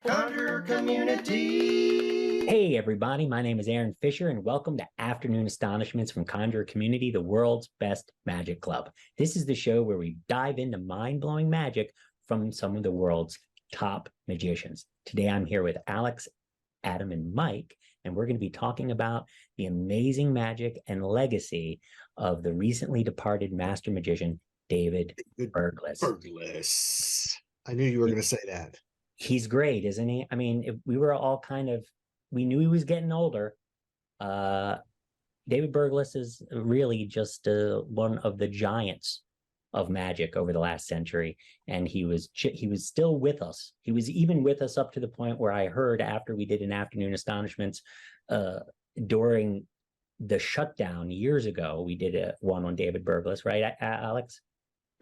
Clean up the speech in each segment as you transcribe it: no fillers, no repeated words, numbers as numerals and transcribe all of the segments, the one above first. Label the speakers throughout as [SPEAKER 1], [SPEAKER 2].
[SPEAKER 1] Conjuror Community!
[SPEAKER 2] Hey everybody, my name is Aaron Fisher and welcome to Afternoon Astonishments from Conjuror Community, the world's best magic club. This is the show where we dive into mind-blowing magic from some of the world's top magicians. Today I'm here with Alex, Adam, and Mike, and we're going to be talking about the amazing magic and legacy of the recently departed master magician, David Berglas.
[SPEAKER 3] I knew you were going to say that.
[SPEAKER 2] He's great, isn't he? I mean, we were all we knew he was getting older. David Berglas is really just one of the giants of magic over the last century, and he was still with us. He was even with us up to the point where I heard after we did an Afternoon Astonishments during the shutdown years ago, we did one on David Berglas, right, Alex?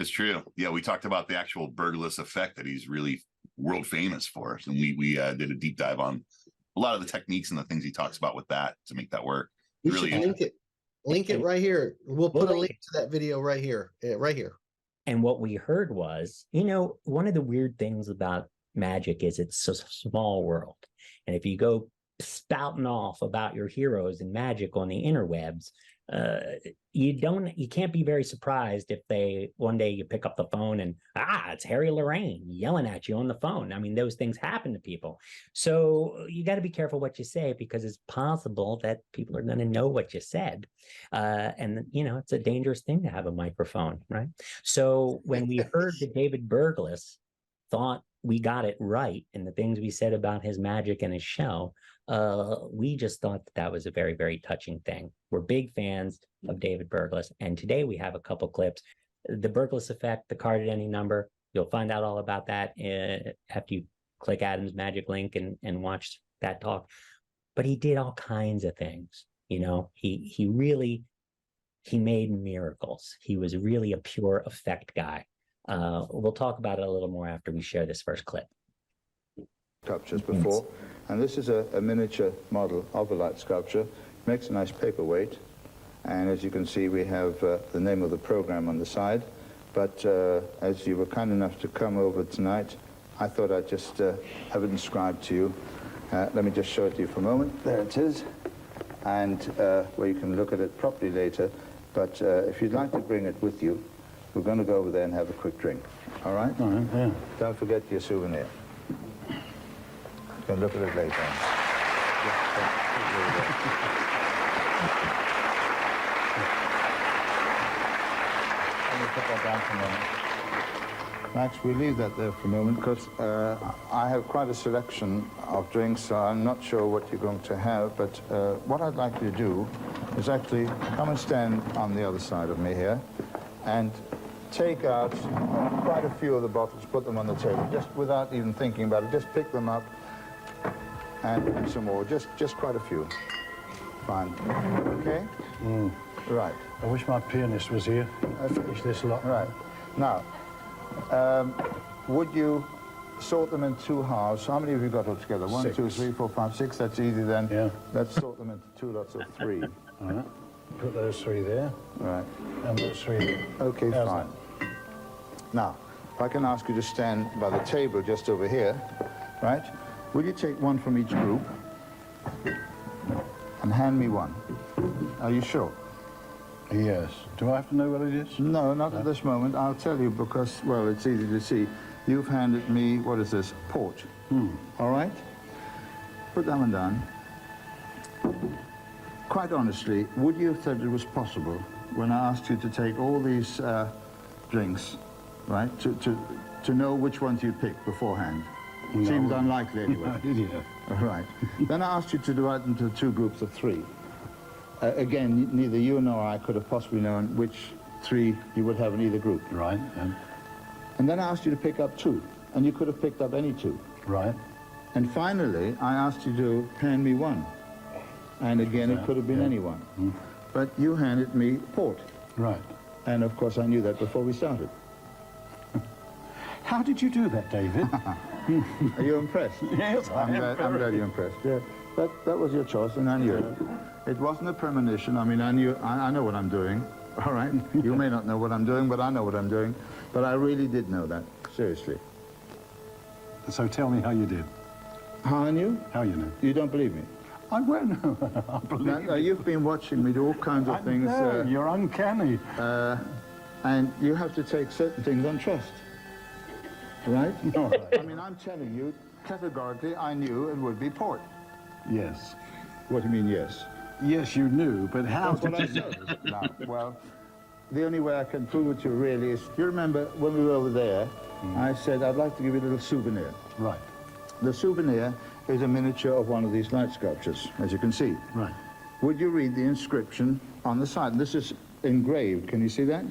[SPEAKER 4] It's true. Yeah, we talked about the actual Berglas effect that he's really world famous for, and we did a deep dive on a lot of the techniques and the things he talks about with that to make that work.
[SPEAKER 3] We really should link it right here. We'll put a link to that video right here,
[SPEAKER 2] And what we heard was, one of the weird things about magic is it's a small world, and if you go spouting off about your heroes and magic on the interwebs, you can't be very surprised if one day you pick up the phone and it's Harry Lorraine yelling at you on the phone. I mean, those things happen to people. So you got to be careful what you say, because it's possible that people are going to know what you said. And it's a dangerous thing to have a microphone, right? So when we heard that David Berglas thought we got it right in the things we said about his magic and his show, we just thought that was a very, very touching thing. We're big fans of David Berglas, and today we have a couple clips. The Berglas effect, the card at any number, you'll find out all about that after you click Adam's magic link and watch that talk. But he did all kinds of things. He made miracles. He was really a pure effect guy. We'll talk about it a little more after we share this first clip.
[SPEAKER 5] Sculptures before, and this is a miniature model of a light sculpture. Makes a nice paperweight, and as you can see, we have the name of the program on the side. But as you were kind enough to come over tonight, I thought I'd just have it inscribed to you. Let me just show it to you for a moment. There it is, and where you can look at it properly later. But if you'd like to bring it with you, we're going to go over there and have a quick drink. All right?
[SPEAKER 6] All right, yeah.
[SPEAKER 5] Don't forget your souvenir. You can look at it later. Let me put that down for a moment. Max, we'll leave that there for a moment, because I have quite a selection of drinks, so I'm not sure what you're going to have, but what I'd like you to do is actually come and stand on the other side of me here and take out quite a few of the bottles, put them on the table, just without even thinking about it. Just pick them up and some more, just quite a few. Fine. Okay? Right.
[SPEAKER 6] I wish my pianist was here. I finished this lot.
[SPEAKER 5] Right. Now, would you sort them in two halves? How many have you got altogether? 1, 2, 3, 4, 5, 6. That's easy then.
[SPEAKER 6] Yeah.
[SPEAKER 5] Let's sort them into two lots of 3.
[SPEAKER 6] All right. Put those 3 there.
[SPEAKER 5] Right.
[SPEAKER 6] And those 3 there.
[SPEAKER 5] Okay,
[SPEAKER 6] How's
[SPEAKER 5] fine. Now, if I can ask you to stand by the table just over here, right? Will you take one from each group and hand me one? Are you sure?
[SPEAKER 6] Yes. Do I have to know what it is?
[SPEAKER 5] No, not at this moment. I'll tell you because, well, it's easy to see. You've handed me, what is this, port. All right? Put that one down. Quite honestly, would you have said it was possible when I asked you to take all these drinks, right, to know which ones you'd pick beforehand?
[SPEAKER 6] No.
[SPEAKER 5] Seemed unlikely anyway.
[SPEAKER 6] Yeah.
[SPEAKER 5] All right. Then I asked you to divide them into 2 groups of 3. Again, neither you nor I could have possibly known which 3 you would have in either group.
[SPEAKER 6] Right. Yeah.
[SPEAKER 5] And then I asked you to pick up 2, and you could have picked up any 2.
[SPEAKER 6] Right.
[SPEAKER 5] And finally, I asked you to hand me 1. And again, it could have been any one. But you handed me port.
[SPEAKER 6] Right.
[SPEAKER 5] And of course, I knew that before we started.
[SPEAKER 6] How did you do that, David?
[SPEAKER 5] Are you impressed?
[SPEAKER 6] Yes,
[SPEAKER 5] I'm glad you're impressed. Yeah, that was your choice, and I knew it. It wasn't a premonition. I mean, I know what I'm doing. All right? You may not know what I'm doing, but I know what I'm doing. But I really did know that, seriously.
[SPEAKER 6] So tell me how you did.
[SPEAKER 5] How I knew?
[SPEAKER 6] How you know?
[SPEAKER 5] You don't believe me?
[SPEAKER 6] I won't. I believe
[SPEAKER 5] Now, you've been watching me do all kinds of
[SPEAKER 6] I
[SPEAKER 5] things,
[SPEAKER 6] know, you're uncanny.
[SPEAKER 5] and you have to take certain things on trust, right?
[SPEAKER 6] All right.
[SPEAKER 5] I mean, I'm telling you, categorically, I knew it would be port.
[SPEAKER 6] Yes.
[SPEAKER 5] What do you mean, yes?
[SPEAKER 6] Yes, you knew, but how
[SPEAKER 5] That's what I
[SPEAKER 6] did you
[SPEAKER 5] said. No, well, the only way I can prove it to you really is, you remember when we were over there, I said, I'd like to give you a little souvenir.
[SPEAKER 6] Right,
[SPEAKER 5] The souvenir is a miniature of one of these light sculptures, as you can see.
[SPEAKER 6] right.
[SPEAKER 5] Would you read the inscription on the side? This is engraved. Can you see that?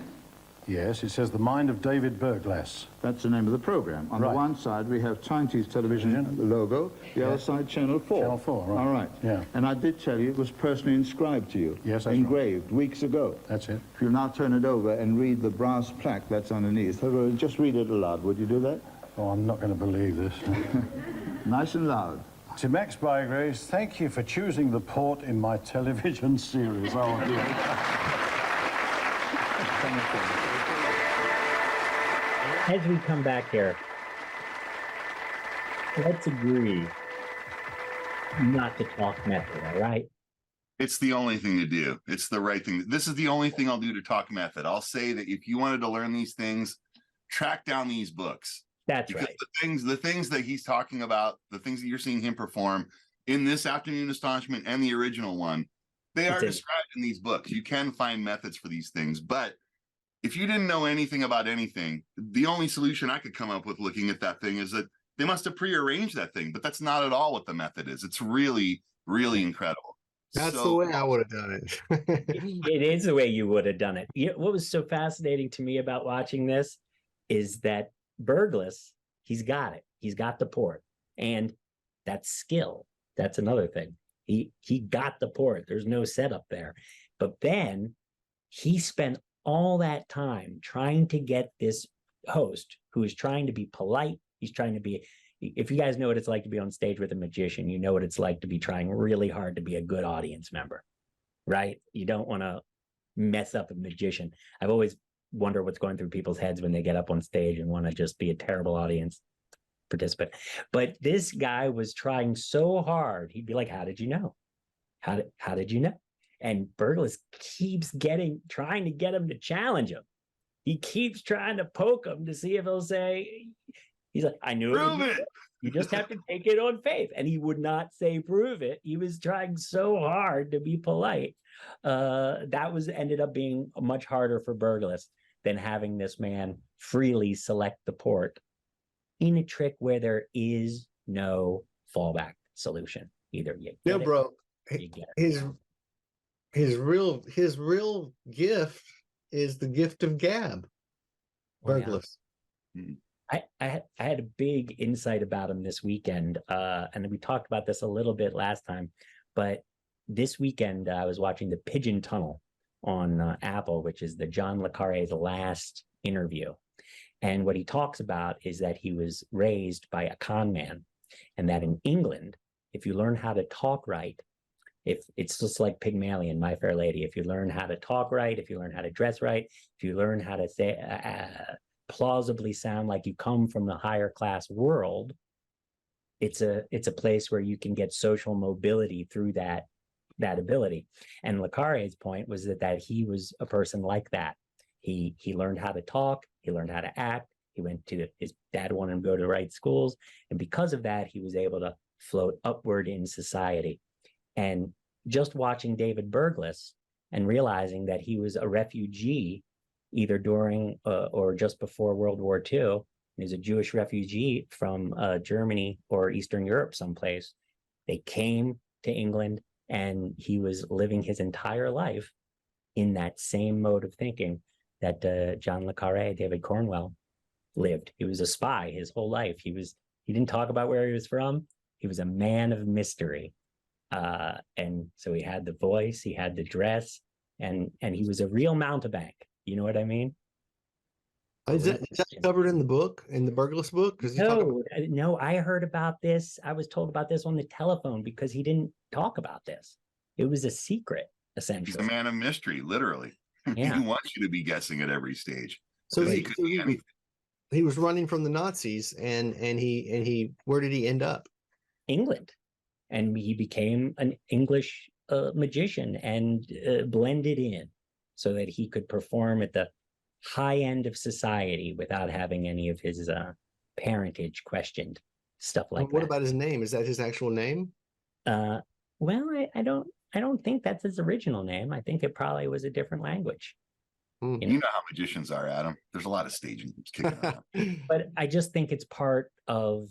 [SPEAKER 6] Yes, it says the mind of David Berglas.
[SPEAKER 5] That's the name of the program. On the
[SPEAKER 6] Right.
[SPEAKER 5] one side, we have Time Television logo. The other side, Channel 4.
[SPEAKER 6] Channel 4, right.
[SPEAKER 5] All right.
[SPEAKER 6] Yeah.
[SPEAKER 5] And I did tell you it was personally inscribed to you.
[SPEAKER 6] Yes, that's right.
[SPEAKER 5] engraved weeks ago.
[SPEAKER 6] That's it.
[SPEAKER 5] If you now turn it over and read the brass plaque that's underneath, just read it aloud. Would you do that?
[SPEAKER 6] Oh, I'm not going to believe this.
[SPEAKER 5] Nice and loud.
[SPEAKER 6] To Max Bygraves, thank you for choosing the port in my television series. Oh, dear.
[SPEAKER 2] As we come back here, let's agree not to talk method, all right?
[SPEAKER 4] It's the only thing to do. It's the right thing. This is the only thing I'll do to talk method. I'll say that if you wanted to learn these things, track down these books.
[SPEAKER 2] That's
[SPEAKER 4] Because
[SPEAKER 2] right.
[SPEAKER 4] the things that he's talking about, the things that you're seeing him perform in this Afternoon Astonishment and the original one, they are described in these books. You can find methods for these things, but if you didn't know anything about anything, the only solution I could come up with looking at that thing is that they must have prearranged that thing, but that's not at all what the method is. It's really, really incredible.
[SPEAKER 3] That's
[SPEAKER 4] So
[SPEAKER 3] the way I would have done it.
[SPEAKER 2] It is the way you would have done it. You know, what was so fascinating to me about watching this is that Berglas, he's got it. He's got the port, and that's skill. That's another thing. He got the port. There's no setup there. But then he spent all that time trying to get this host who is trying to be polite. He's trying to be, if you guys know what it's like to be on stage with a magician, you know what it's like to be trying really hard to be a good audience member, right? You don't want to mess up a magician. I've always wondered what's going through people's heads when they get up on stage and want to just be a terrible audience participant. But this guy was trying so hard. He'd be like, how did you know? How did you know? And Berglas keeps trying to get him to challenge him. He keeps trying to poke him to see if he'll say, he's like, I knew
[SPEAKER 4] prove it.
[SPEAKER 2] You just have to take it on faith. And he would not say, prove it. He was trying so hard to be polite. That ended up being much harder for Berglas than having this man freely select the port in a trick where there is no fallback solution. Either you get it,
[SPEAKER 3] bro.
[SPEAKER 2] you get it.
[SPEAKER 3] His real gift is the gift of gab.
[SPEAKER 2] Well,
[SPEAKER 3] Berglas.
[SPEAKER 2] I had a big insight about him this weekend, and we talked about this a little bit last time, but this weekend I was watching The Pigeon Tunnel on Apple, which is the John le Carré's last interview. And what he talks about is that he was raised by a con man, and that in England, if you learn how to talk right, if it's just like Pygmalion, My Fair Lady, if you learn how to talk right, if you learn how to dress right, if you learn how to say plausibly sound like you come from the higher class world, it's a place where you can get social mobility through that ability. And le Carré's point was that he was a person like that. He learned how to talk, he learned how to act, his dad wanted him to go to the right schools, and because of that, he was able to float upward in society. And just watching David Berglas and realizing that he was a refugee either during or just before World War II, he was a Jewish refugee from Germany or Eastern Europe someplace. They came to England, and he was living his entire life in that same mode of thinking that John le Carré, David Cornwell, lived. He was a spy his whole life. He didn't talk about where he was from. He was a man of mystery. And so he had the voice, he had the dress, and he was a real mountebank. You know what I mean?
[SPEAKER 3] Is that covered in the book, in the Berglas book?
[SPEAKER 2] No, I heard about this. I was told about this on the telephone because he didn't talk about this. It was a secret, essentially.
[SPEAKER 4] He's a man of mystery, literally.
[SPEAKER 2] Yeah.
[SPEAKER 4] He wants you to be guessing at every stage.
[SPEAKER 3] So
[SPEAKER 4] He
[SPEAKER 3] he was running from the Nazis, and he where did he end up?
[SPEAKER 2] England, and he became an English magician and blended in so that he could perform at the high end of society without having any of his parentage questioned, stuff like
[SPEAKER 7] What
[SPEAKER 2] that.
[SPEAKER 7] about his name? Is that his actual name?
[SPEAKER 2] Well, I don't think that's his original name. I think it probably was a different language.
[SPEAKER 7] Hmm.
[SPEAKER 4] You know how magicians are, Adam. There's a lot of stage names kicking around.
[SPEAKER 2] But I just think it's part of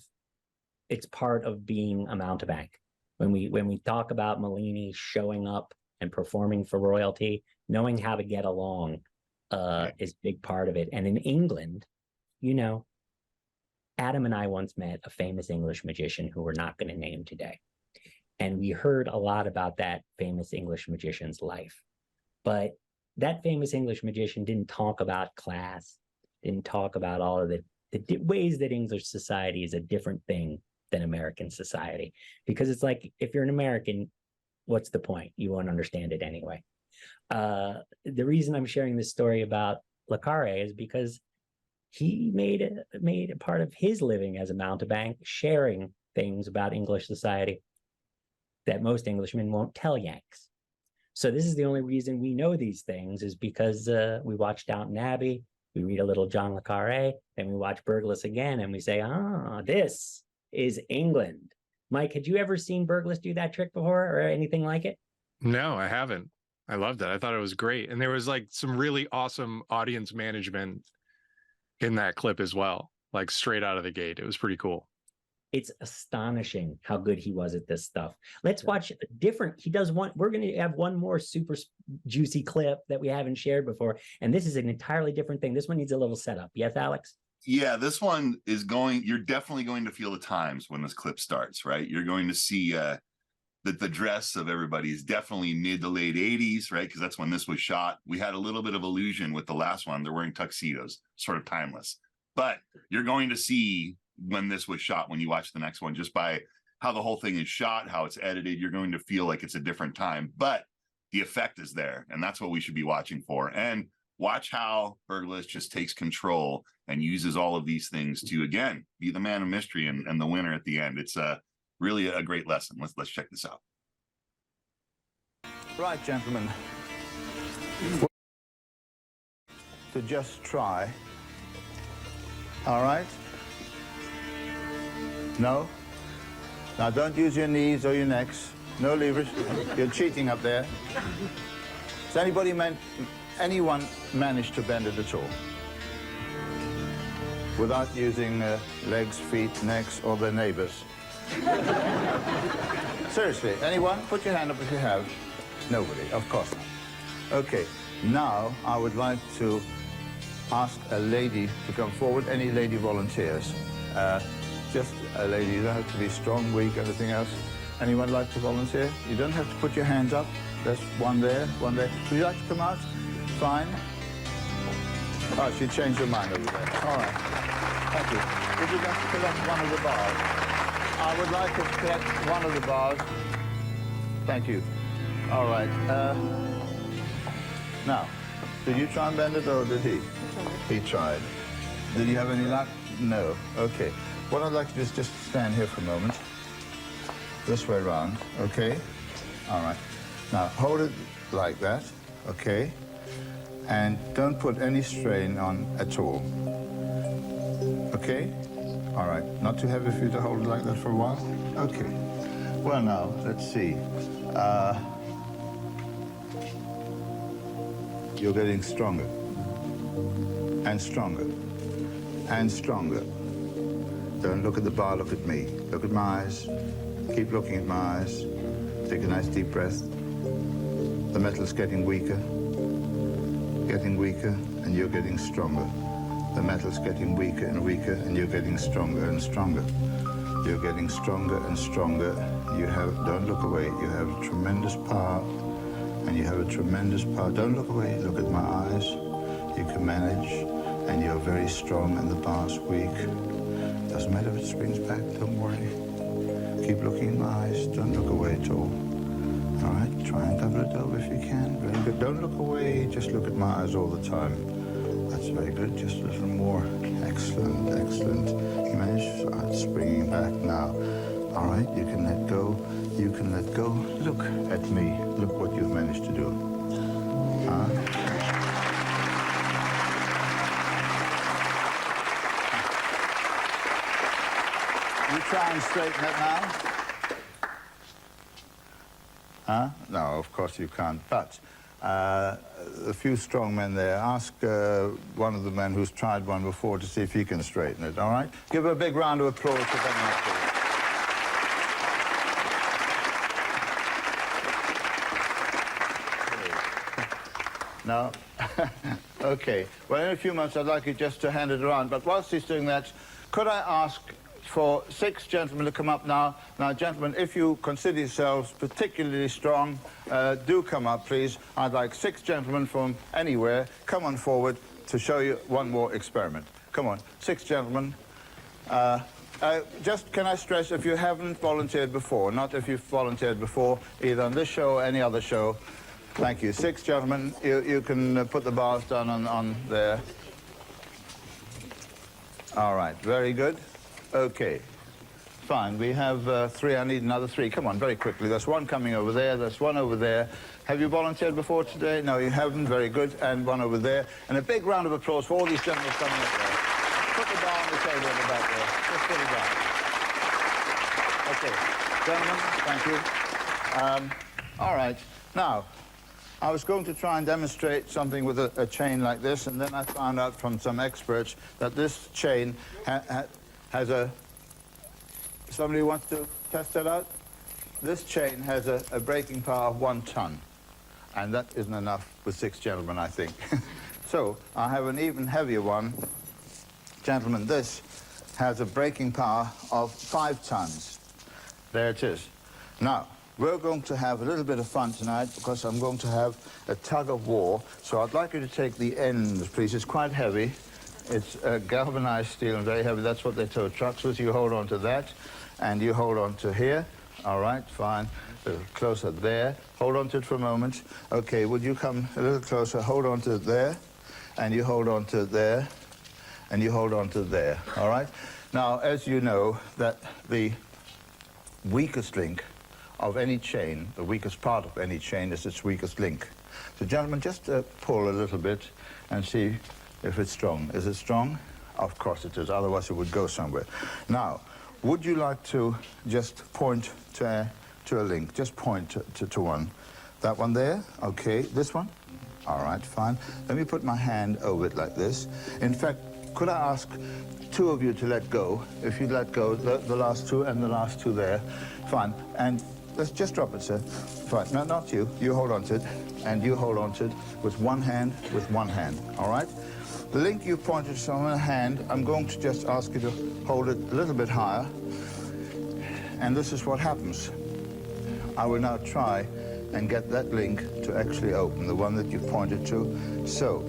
[SPEAKER 2] being a mountebank. When we talk about Mellini showing up and performing for royalty, knowing how to get along is a big part of it. And in England, you know, Adam and I once met a famous English magician who we're not going to name today. And we heard a lot about that famous English magician's life. But that famous English magician didn't talk about class, didn't talk about all of the ways that English society is a different thing than American society. Because it's like, if you're an American, what's the point? You won't understand it anyway. The reason I'm sharing this story about Le Carré is because he made a part of his living as a mountebank sharing things about English society that most Englishmen won't tell Yanks. So this is the only reason we know these things, is because we watch Downton Abbey, we read a little John Le Carré, and we watch Berglas again, and we say, this is England. Mike, had you ever seen Berglas do that trick before or anything like it?
[SPEAKER 8] No, I haven't. I loved it. I thought it was great. And there was like some really awesome audience management in that clip as well, like straight out of the gate. It was pretty cool.
[SPEAKER 2] It's astonishing how good he was at this stuff. Let's watch a different. He does one. We're going to have one more super juicy clip that we haven't shared before. And this is an entirely different thing. This one needs a little setup. Yes, Alex?
[SPEAKER 4] Yeah, this one is you're definitely going to feel the times when this clip starts, right? You're going to see that the dress of everybody is definitely mid to late 80s, right? Because that's when this was shot. We had a little bit of illusion with the last one. They're wearing tuxedos, sort of timeless. But you're going to see when this was shot when you watch the next one, just by how the whole thing is shot, how it's edited, you're going to feel like it's a different time. But the effect is there, and that's what we should be watching for. And watch how Berglas just takes control and uses all of these things to, again, be the man of mystery and the winner at the end. It's really a great lesson. Let's check this out.
[SPEAKER 5] Right, gentlemen. To just try. All right? No? Now don't use your knees or your necks. No levers. You're cheating up there. Has anyone managed to bend it at all? Without using legs, feet, necks, or their neighbors? Seriously, anyone? Put your hand up if you have. Nobody, of course not. Okay, now I would like to ask a lady to come forward. Any lady volunteers? Just a lady. You don't have to be strong, weak, anything else. Anyone like to volunteer? You don't have to put your hands up. There's one there, one there. Would you like to come out? Fine. Oh, she changed her mind over there. All right. Thank you. Would you like to collect one of the bars? I would like to collect one of the bars. Thank you. All right. Now, did you try and bend it, or did he? He tried. Did you have any luck? No. Okay. What I'd like to do is just stand here for a moment. This way around, okay? All right. Now, hold it like that, okay? And don't put any strain on at all. Okay? All right. Not too heavy for you to hold it like that for a while? Okay. Well, now, let's see. You're getting stronger. And stronger. And stronger. Don't look at the bar, look at me. Look at my eyes. Keep looking at my eyes. Take a nice deep breath. The metal's getting weaker, and you're getting stronger. The metal's getting weaker and weaker, and you're getting stronger and stronger. You're getting stronger and stronger. Don't look away. You have tremendous power, and you have a tremendous power. Don't look away. Look at my eyes. You can manage, and you're very strong, and the bar's weak. Doesn't matter if it springs back. Don't worry. Keep looking in my eyes. Don't look away at all. All right, try and cover it over if you can. Very good. Don't look away. Just look at my eyes all the time. That's very good. Just a little more. Excellent, excellent. You managed to start springing back now. All right, you can let go. You can let go. Look at me. Look what you've managed to do. You try and straighten it now. No, of course you can't. But a few strong men there. Ask one of the men who's tried one before to see if he can straighten it, all right? Give a big round of applause for them. Now, okay. Well, in a few months, I'd like you just to hand it around. But whilst he's doing that, could I ask for 6 gentlemen to come up now? Now, gentlemen, if you consider yourselves particularly strong, do come up, please. I'd like 6 gentlemen from anywhere. Come on forward to show you one more experiment. Come on, 6 gentlemen. Just can I stress, if you haven't volunteered before, not if you've volunteered before, either on this show or any other show. Thank you. 6 gentlemen, you can put the bars down on there. All right, very good. Okay, fine. We have 3. I need another 3. Come on, very quickly. There's 1 coming over there. There's 1 over there. Have you volunteered before today? No, you haven't. Very good. And 1 over there. And a big round of applause for all these gentlemen coming up there. Put the bar on the table in the back there. Just put it down. Okay, gentlemen, thank you. All right. Now, I was going to try and demonstrate something with a chain like this, and then I found out from some experts that this chain has a... Somebody wants to test that out? This chain has a breaking power of 1 ton, and that isn't enough with 6 gentlemen, I think. So I have an even heavier one. Gentlemen, this has a breaking power of 5 tons. There it is. Now, we're going to have a little bit of fun tonight because I'm going to have a tug of war. So I'd like you to take the ends, please. It's quite heavy. It's galvanized steel and very heavy. That's what they tow trucks with. You hold on to that, and you hold on to here. All right, fine. A little closer there. Hold on to it for a moment. Okay, would you come a little closer? Hold on to it there, and you hold on to it there, and you hold on to it there. All right? Now, as you know, that the weakest link of any chain, the weakest part of any chain is its weakest link. So, gentlemen, just pull a little bit and see if it's strong. Is it strong? Of course it is, otherwise it would go somewhere. Now, would you like to just point to a link? Just point to one. That one there? Okay. This one? All right, fine. Let me put my hand over it like this. In fact, could I ask 2 of you to let go? If you'd let go, the last 2 and the last 2 there. Fine. And let's just drop it, sir. Fine. No, not you. You hold on to it, and you hold on to it with one hand, all right? The link you pointed to on one hand, I'm going to just ask you to hold it a little bit higher, and this is what happens. I will now try and get that link to actually open, the one that you pointed to. So,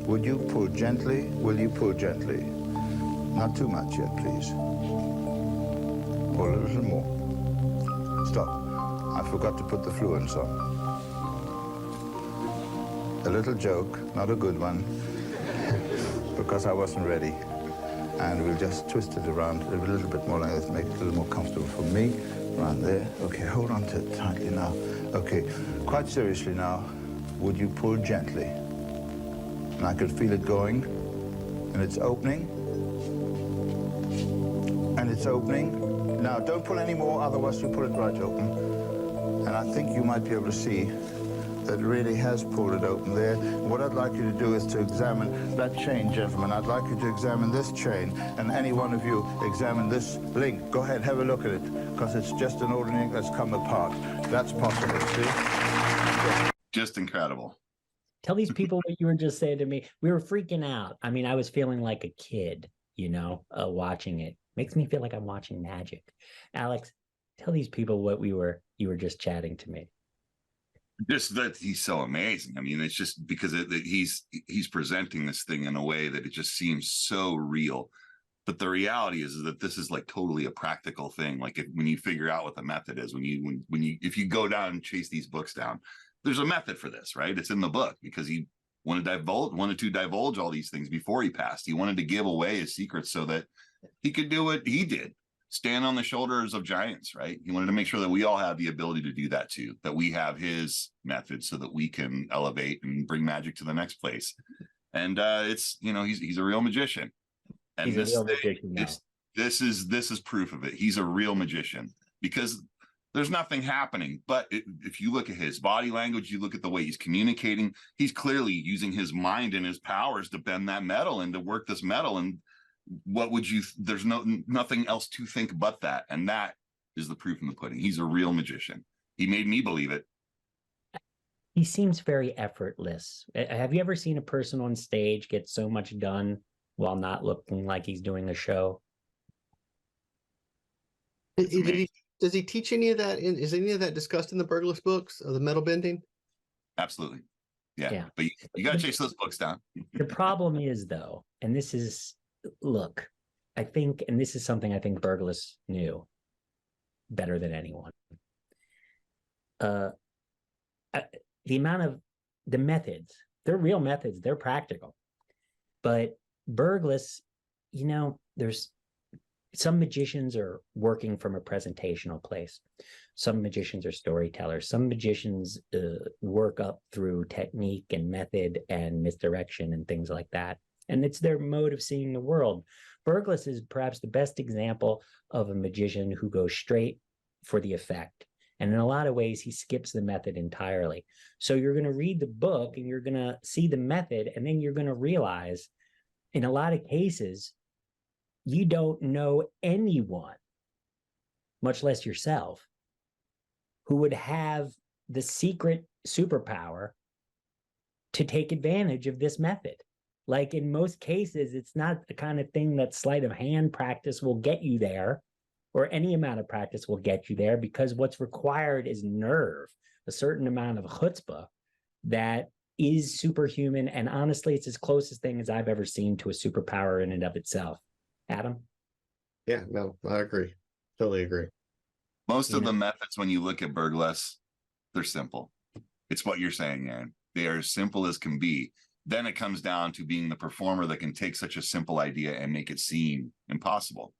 [SPEAKER 5] would you pull gently? Will you pull gently? Not too much yet, please. Pull a little more. Stop. I forgot to put the fluence on. A little joke, not a good one, because I wasn't ready. And we'll just twist it around a little bit more like this, make it a little more comfortable for me. Around there. Okay, hold on to it tightly now. Okay, quite seriously now, would you pull gently? And I could feel it going, and it's opening. And it's opening. Now, don't pull any more, otherwise you'll pull it right open. And I think you might be able to see that it really has pulled it open there. What I'd like you to do is to examine that chain, gentlemen. I'd like you to examine this chain, and any one of you examine this link. Go ahead, have a look at it, because it's just an ordinary link that's come apart. That's possible, see?
[SPEAKER 4] Just incredible.
[SPEAKER 2] Tell these people what you were just saying to me. We were freaking out. I mean, I was feeling like a kid, watching it. Makes me feel like I'm watching magic. Alex, tell these people what you were just chatting to me.
[SPEAKER 4] Just that he's so amazing. I mean, it's just because he's presenting this thing in a way that it just seems so real. But the reality is that this is like totally a practical thing. Like when you figure out what the method is, if you go down and chase these books down, there's a method for this, right? It's in the book because he wanted to divulge all these things before he passed. He wanted to give away his secrets so that he could do what he did. stand on the shoulders of giants, right? He wanted to make sure that we all have the ability to do that too, that we have his method so that we can elevate and bring magic to the next place. And it's, you know, he's a real magician. And
[SPEAKER 2] He's
[SPEAKER 4] this
[SPEAKER 2] a real
[SPEAKER 4] thing,
[SPEAKER 2] magician now.
[SPEAKER 4] this is proof of it. He's a real magician because there's nothing happening. But if you look at his body language, you look at the way he's communicating, he's clearly using his mind and his powers to bend that metal and to work this metal. And what would you, there's nothing else to think but that. And that is the proof in the pudding. He's a real magician. He made me believe it.
[SPEAKER 2] He seems very effortless. Have you ever seen a person on stage get so much done while not looking like he's doing a show?
[SPEAKER 7] Does he teach any of that? Is any of that discussed in the Berglas books of the metal bending?
[SPEAKER 4] Absolutely. Yeah.
[SPEAKER 2] Yeah.
[SPEAKER 4] But you got to chase those books down.
[SPEAKER 2] The problem is, though, and this is, look, I think, and this is something I think Berglas knew better than anyone. The amount of the methods, they're real methods, they're practical. But Berglas, you know, there's some magicians are working from a presentational place. Some magicians are storytellers. Some magicians work up through technique and method and misdirection and things like that. And it's their mode of seeing the world. Berglas is perhaps the best example of a magician who goes straight for the effect. And in a lot of ways, he skips the method entirely. So you're going to read the book and you're going to see the method, and then you're going to realize in a lot of cases, you don't know anyone, much less yourself, who would have the secret superpower to take advantage of this method. Like in most cases, it's not the kind of thing that sleight of hand practice will get you there, or any amount of practice will get you there, because what's required is nerve, a certain amount of chutzpah that is superhuman. And honestly, it's as closest thing as I've ever seen to a superpower in and of itself. Adam?
[SPEAKER 7] Yeah, no, I agree. Totally agree.
[SPEAKER 4] Most of the methods, when you look at Berglas, they're simple. It's what you're saying, Aaron. They are as simple as can be. Then it comes down to being the performer that can take such a simple idea and make it seem impossible.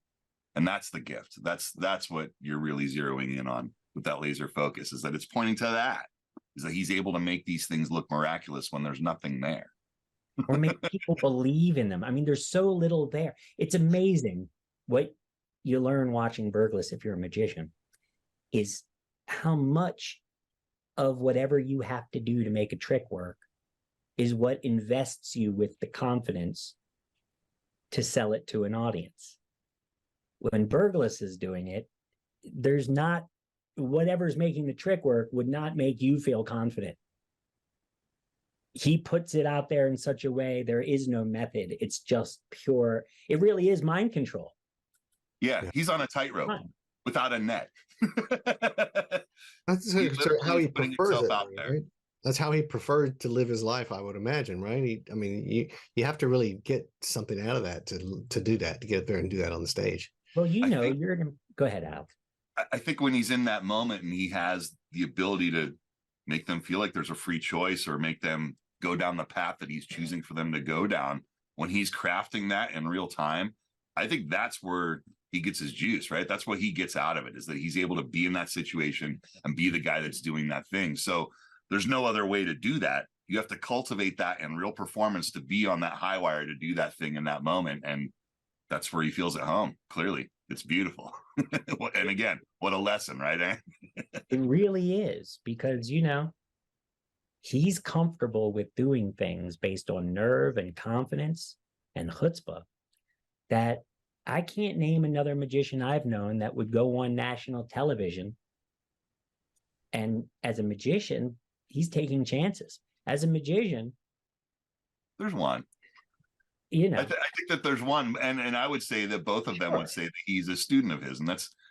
[SPEAKER 4] And that's the gift. That's what you're really zeroing in on with that laser focus, is that it's pointing to that, is that he's able to make these things look miraculous when there's nothing there.
[SPEAKER 2] Or make people believe in them. I mean, there's so little there. It's amazing what you learn watching Berglas, if you're a magician, is how much of whatever you have to do to make a trick work is what invests you with the confidence to sell it to an audience. When Berglas is doing it, there's not, whatever's making the trick work would not make you feel confident. He puts it out there in such a way, there is no method. It's just pure, it really is mind control.
[SPEAKER 4] Yeah, he's on a tightrope without a net.
[SPEAKER 7] That's how he prefers it, right? That's how he preferred to live his life, I would imagine, right? I mean, you have to really get something out of that to do that, to get there and do that on the stage.
[SPEAKER 2] Well, you're gonna go ahead, Al.
[SPEAKER 4] I think when he's in that moment and he has the ability to make them feel like there's a free choice, or make them go down the path that he's choosing for them to go down, when he's crafting that in real time, I think that's where he gets his juice, right? That's what he gets out of it, is that he's able to be in that situation and be the guy that's doing that thing. So there's no other way to do that. You have to cultivate that in real performance to be on that high wire, to do that thing in that moment. And that's where he feels at home. Clearly, it's beautiful. And again, what a lesson, right?
[SPEAKER 2] It really is, because, he's comfortable with doing things based on nerve and confidence and chutzpah that I can't name another magician I've known that would go on national television. And as a magician, he's taking chances. As a magician,
[SPEAKER 4] there's one. I think that there's one, and I would say that both of them would say that he's a student of his, and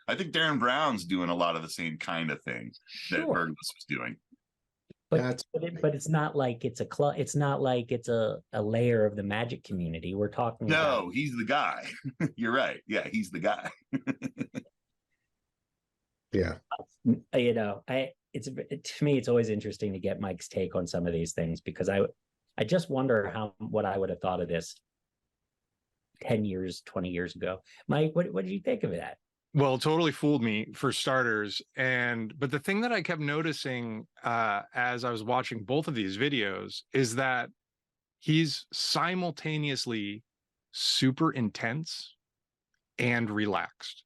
[SPEAKER 4] I think Darren Brown's doing a lot of the same kind of thing that Berglas was doing.
[SPEAKER 2] But it's not like it's a club. It's not like it's a layer of the magic community. We're talking.
[SPEAKER 4] No, he's the guy. You're right. Yeah, he's the guy.
[SPEAKER 7] Yeah.
[SPEAKER 2] To me, it's always interesting to get Mike's take on some of these things, because I just wonder what I would have thought of this 10 years, 20 years ago. Mike, what did you think of that?
[SPEAKER 8] Well, it totally fooled me for starters. But the thing that I kept noticing as I was watching both of these videos is that he's simultaneously super intense and relaxed,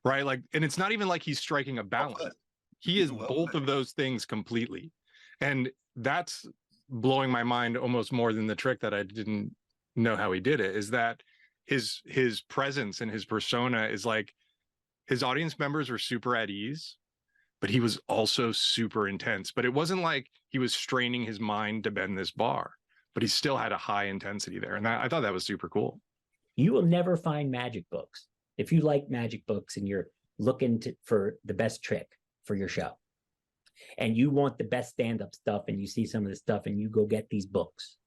[SPEAKER 8] right? Like, and it's not even like he's striking a balance. He is both of those things completely. And that's blowing my mind almost more than the trick that I didn't know how he did it, is that his presence and his persona is like, his audience members were super at ease, but he was also super intense. But it wasn't like he was straining his mind to bend this bar, but he still had a high intensity there. And I thought that was super cool.
[SPEAKER 2] You will never find magic books. If you like magic books and you're looking for the best trick for your show, and you want the best stand-up stuff, and you see some of the stuff and you go get these books.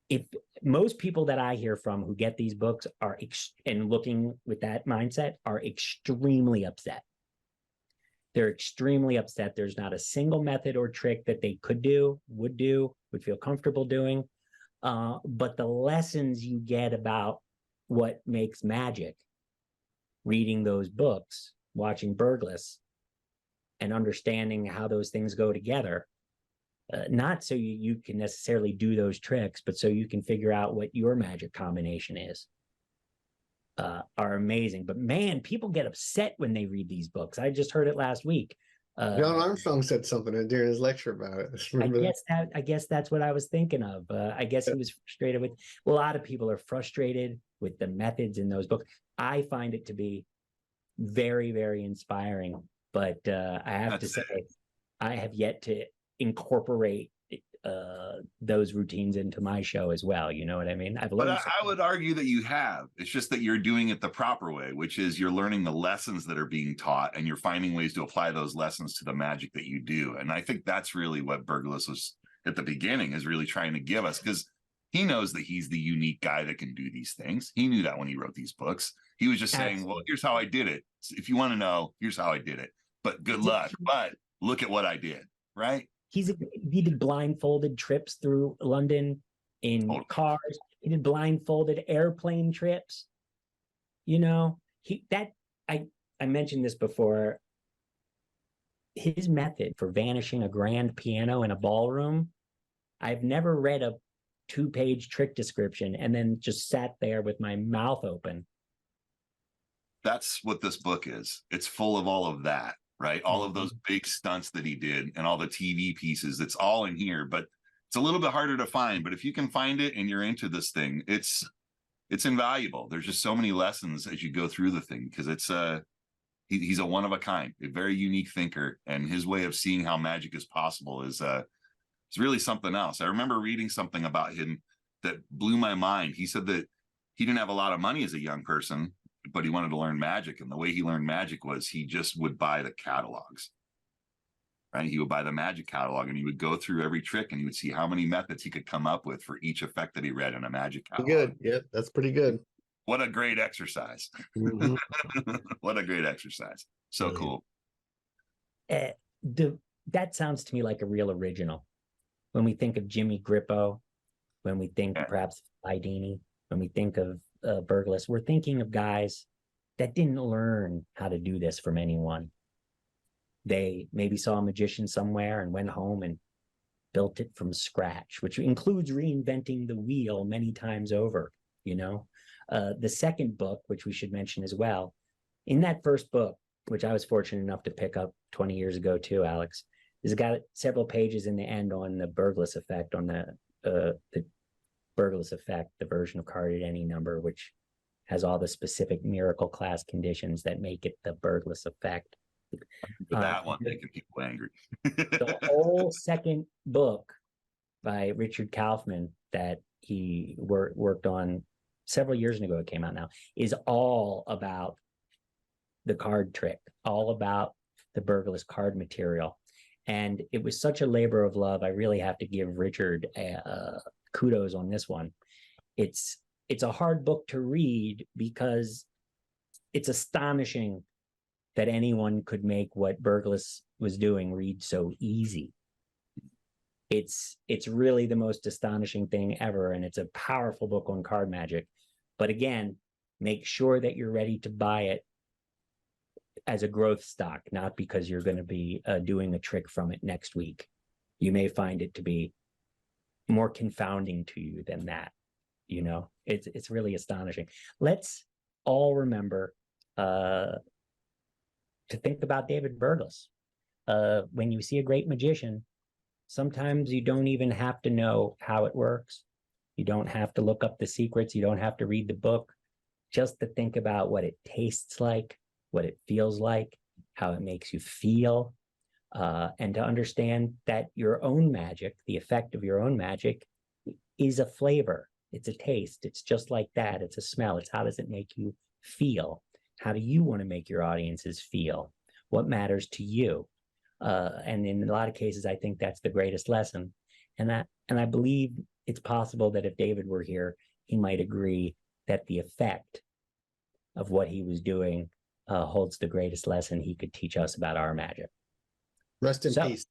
[SPEAKER 2] If most people that I hear from who get these books are and looking with that mindset are extremely upset. They're extremely upset. There's not a single method or trick that they could do, would feel comfortable doing. But the lessons you get about what makes magic, reading those books, watching Berglas, and understanding how those things go together, not so you can necessarily do those tricks, but so you can figure out what your magic combination is, are amazing. But man, people get upset when they read these books. I just heard it last week.
[SPEAKER 7] John Armstrong said something during his lecture about it.
[SPEAKER 2] I guess that's what I was thinking of. I guess he was frustrated with. Well, a lot of people are frustrated with the methods in those books. I find it to be very, very inspiring. But I have to say, I have yet to incorporate those routines into my show as well. You know what I mean?
[SPEAKER 4] But I would argue that you have. It's just that you're doing it the proper way, which is you're learning the lessons that are being taught, and you're finding ways to apply those lessons to the magic that you do. And I think that's really what Berglas was at the beginning, is really trying to give us, because he knows that he's the unique guy that can do these things. He knew that when he wrote these books. He was just saying, well, here's how I did it. If you want to know, here's how I did it. But good luck. But look at what I did, right?
[SPEAKER 2] He did blindfolded trips through London in cars. He did blindfolded airplane trips. You know, I mentioned this before. His method for vanishing a grand piano in a ballroom, I've never read a 2-page trick description and then just sat there with my mouth open.
[SPEAKER 4] That's what this book is. It's full of all of that. Right? All of those big stunts that he did and all the TV pieces, it's all in here, but it's a little bit harder to find. But if you can find it and you're into this thing, it's invaluable. There's just so many lessons as you go through the thing, because he's a one of a kind, a very unique thinker, and his way of seeing how magic is possible is really something else. I remember reading something about him that blew my mind. He said that he didn't have a lot of money as a young person, but he wanted to learn magic. And the way he learned magic was he just would buy the catalogs, right? He would buy the magic catalog and he would go through every trick and he would see how many methods he could come up with for each effect that he read in a magic catalog.
[SPEAKER 7] Good. Yeah, that's pretty good.
[SPEAKER 4] What a great exercise. What a great exercise. So cool.
[SPEAKER 2] That sounds to me like a real original. When we think of Jimmy Grippo, when we think perhaps Idini, when we think of Berglas, we're thinking of guys that didn't learn how to do this from anyone. They maybe saw a magician somewhere and went home and built it from scratch, which includes reinventing the wheel many times over, you know. The second book, which we should mention as well, in that first book, which I was fortunate enough to pick up 20 years ago too, Alex, has got several pages in the end on the Berglas effect, on the Berglas effect, the version of card at any number, which has all the specific miracle class conditions that make it the Berglas effect.
[SPEAKER 4] That one making people angry.
[SPEAKER 2] The whole second book by Richard Kaufman that he worked on several years ago, it came out now, is all about the card trick, all about the Berglas card material. And it was such a labor of love. I really have to give Richard kudos on this one. It's a hard book to read because it's astonishing that anyone could make what Berglas was doing read so easy. It's really the most astonishing thing ever, and it's a powerful book on card magic. But again, make sure that you're ready to buy it as a growth stock, not because you're going to be doing a trick from it next week. You may find it to be more confounding to you than that. You know, it's really astonishing. Let's all remember to think about David Berglas. When you see a great magician, sometimes you don't even have to know how it works. You don't have to look up the secrets. You don't have to read the book. Just to think about what it tastes like, what it feels like, how it makes you feel, and to understand that your own magic, the effect of your own magic, is a flavor. It's a taste. It's just like that. It's a smell. It's how does it make you feel? How do you want to make your audiences feel? What matters to you? And in a lot of cases, I think that's the greatest lesson. And I believe it's possible that if David were here, he might agree that the effect of what he was doing holds the greatest lesson he could teach us about our magic.
[SPEAKER 7] Rest in peace.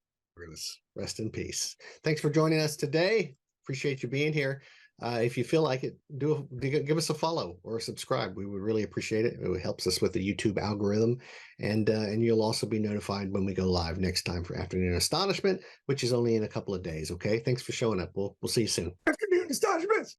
[SPEAKER 7] Rest in peace. Thanks for joining us today. Appreciate you being here. If you feel like it, give us a follow or a subscribe. We would really appreciate it. It helps us with the YouTube algorithm, and you'll also be notified when we go live next time for Afternoon Astonishment, which is only in a couple of days. Okay, thanks for showing up. We'll see you soon. Afternoon Astonishments.